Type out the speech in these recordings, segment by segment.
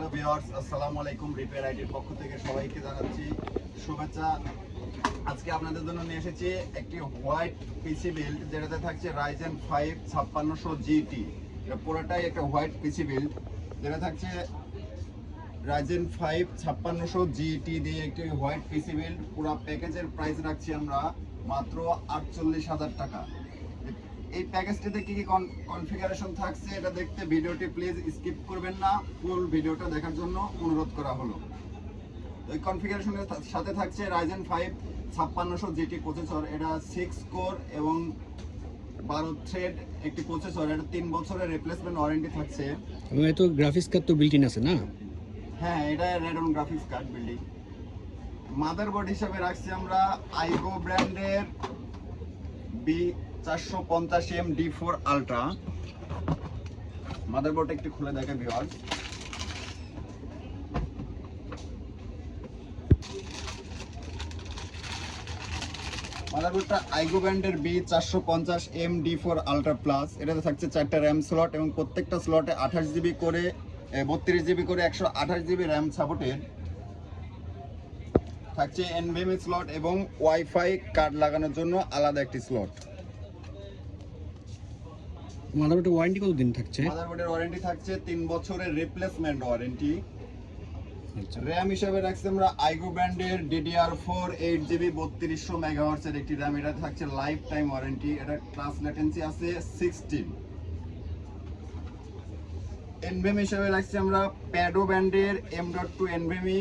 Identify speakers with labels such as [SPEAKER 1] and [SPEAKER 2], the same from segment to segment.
[SPEAKER 1] Hello viewers, আসসালামু আলাইকুম। Repair আইডির পক্ষ থেকে সবাইকে জানাচ্ছি শুভেচ্ছা। আজকে আপনাদের জন্য নিয়ে এসেছি একটি হোয়াইট পিসি বিল্ড, যেটাতে থাকছে রাইজেন 5 5600 জিটি। এটা পুরোটাই একটা হোয়াইট পিসি বিল্ড, যেটা থাকছে রাইজেন 5 5600 জিটি দিয়ে একটি হোয়াইট পিসি বিল্ড। পুরো প্যাকেজের প্রাইস রাখছি আমরা মাত্র 48,000 টাকা। এই প্যাকেজটিতে কি কি কনফিগারেশন থাকছে এটা দেখতে ভিডিওটি প্লিজ স্কিপ করবেন না, ফুল ভিডিওটা দেখার জন্য অনুরোধ করা হলো। এই কনফিগারেশনের সাথে থাকছে রাইজেন 5 5600 জিটি প্রসেসর। এটা 6 কোর এবং 12 থ্রেড একটি প্রসেসর। এটা 3 বছরের রিপ্লেসমেন্ট ওয়ারেন্টি থাকছে।
[SPEAKER 2] এবং এত গ্রাফিক্স কার্ড তো বিল্ট ইন আছে না?
[SPEAKER 1] হ্যাঁ, এটা radon graphics card building. Motherboard হিসেবে রাখছি আমরা আইগো ব্র্যান্ডের B450M D4 আলট্রা। মাদারবোর্ড একটু খুলে দেখে ভিউয়ার্স। মাদারবোর্ডটা আইগো ব্র্যান্ডের B450M D4 আলট্রা প্লাস। এটাতে থাকছে 4টা র্যাম স্লট এবং প্রত্যেকটা স্লটে 28 জিবি করে 32 জিবি করে 128 জিবি র্যাম সাপোর্টেড থাকছে। এনভিএমই স্লট এবং ওয়াইফাই কার্ড লাগানোর জন্য আলাদা একটি স্লট।
[SPEAKER 2] মাদারবোর্ডের ওয়ারেন্টি কতদিন থাকছে?
[SPEAKER 1] মাদারবোর্ডের ওয়ারেন্টি থাকছে 3 বছরের রিপ্লেসমেন্ট ওয়ারেন্টি।
[SPEAKER 2] আচ্ছা,
[SPEAKER 1] র্যাম হিসেবে রাখছি আমরা আইগো ব্র্যান্ডের DDR4 8GB 3200 মেগাহার্টজের একটি র্যাম। এটা থাকছে লাইফ টাইম ওয়ারেন্টি। এটা ক্লাস ল্যাটেন্সি আছে 16। এনভিএম হিসেবে রাখছি আমরা প্যাডো ব্র্যান্ডের M.2 এনভিএমই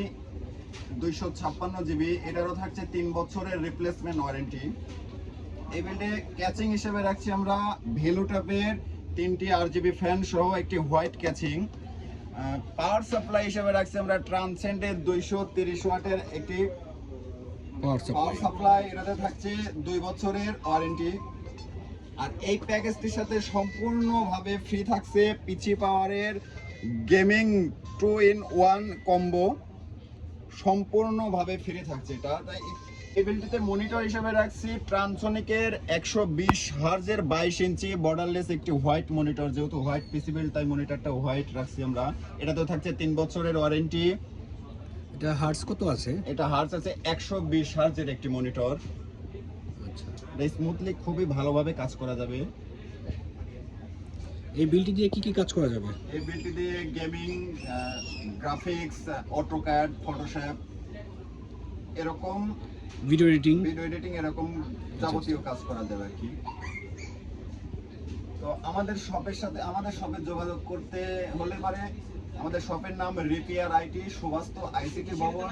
[SPEAKER 1] 256GB। এটারও থাকছে 3 বছরের রিপ্লেসমেন্ট ওয়ারেন্টি। এই বিল্ডে ক্যাচিং হিসেবে রাখছি আমরা ভেলুটাপের 3টি RGB ফ্যান সহ একটি হোয়াইট ক্যাচিং। পাওয়ার সাপ্লাই হিসেবে রাখছি আমরা ট্রান্সেন্ডের 230 ওয়াটের একটি পাওয়ার সাপ্লাই। এটাতে থাকছে 2 বছরের ওয়ারেন্টি। আর এই প্যাকেজটির সাথে সম্পূর্ণভাবে ফ্রি থাকছে পিচি পাওয়ারের গেমিং 2-in-1 কম্বো। সম্পূর্ণভাবে ফ্রি থাকছে এটা। তাই এই বিল্ডটিতে মনিটর হিসেবে রাখছি ট্রান্সোনিকের 120 হার্জের 22 ইঞ্চি বর্ডারলেস একটি হোয়াইট মনিটর। যেহেতু হোয়াইট পিসি বিল্ড তাই মনিটরটা হোয়াইট রাখছি আমরা। এটাতে থাকছে 3 বছরের ওয়ারেন্টি।
[SPEAKER 2] এটা হার্টজ কত আছে?
[SPEAKER 1] এটা হার্জ আছে 120 হার্জের একটি মনিটর।
[SPEAKER 2] আচ্ছা,
[SPEAKER 1] এটা স্মুথলি খুবই ভালোভাবে কাজ করা যাবে।
[SPEAKER 2] এই বিল্ডটি দিয়ে কি কি কাজ করা যাবে?
[SPEAKER 1] এই বিল্ডটি দিয়ে গেমিং, গ্রাফিক্স, অটোক্যাড, ফটোশপ এরকম
[SPEAKER 2] ভিডিও এডিটিং
[SPEAKER 1] এরকম যাবতীয় কাজ করা যাবে আর কি। তো আমাদের শপে যোগাযোগ করতে হলে পারে আমাদের শপের নাম রিপেয়ার আইটি, সুবাস্ত আইসিটি ভবন,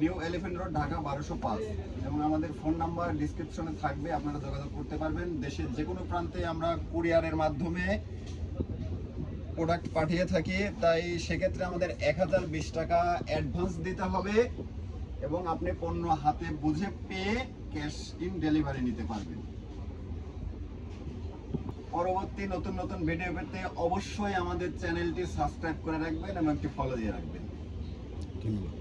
[SPEAKER 1] নিউ এলিফ্যান্ট রোড, ঢাকা 1205। এবং আমাদের ফোন নাম্বার ডিসক্রিপশনে থাকবে, আপনারা যোগাযোগ করতে পারবেন। দেশের যে কোনো প্রান্তে আমরা কুরিয়ারের মাধ্যমে প্রোডাক্ট পাঠিয়ে থাকি। তাই সেক্ষেত্রে আমাদের 1020 টাকা অ্যাডভান্স দিতে হবে এবং আপনি পণ্য হাতে বুঝে পেয়ে ক্যাশ ইন ডেলিভারি নিতে পারবেন। পরবর্তী নতুন নতুন ভিডিও পেতে অবশ্যই আমাদের চ্যানেলটি সাবস্ক্রাইব করে রাখবেন এবং একটি ফলো দিয়ে রাখবেন।
[SPEAKER 2] ধন্যবাদ।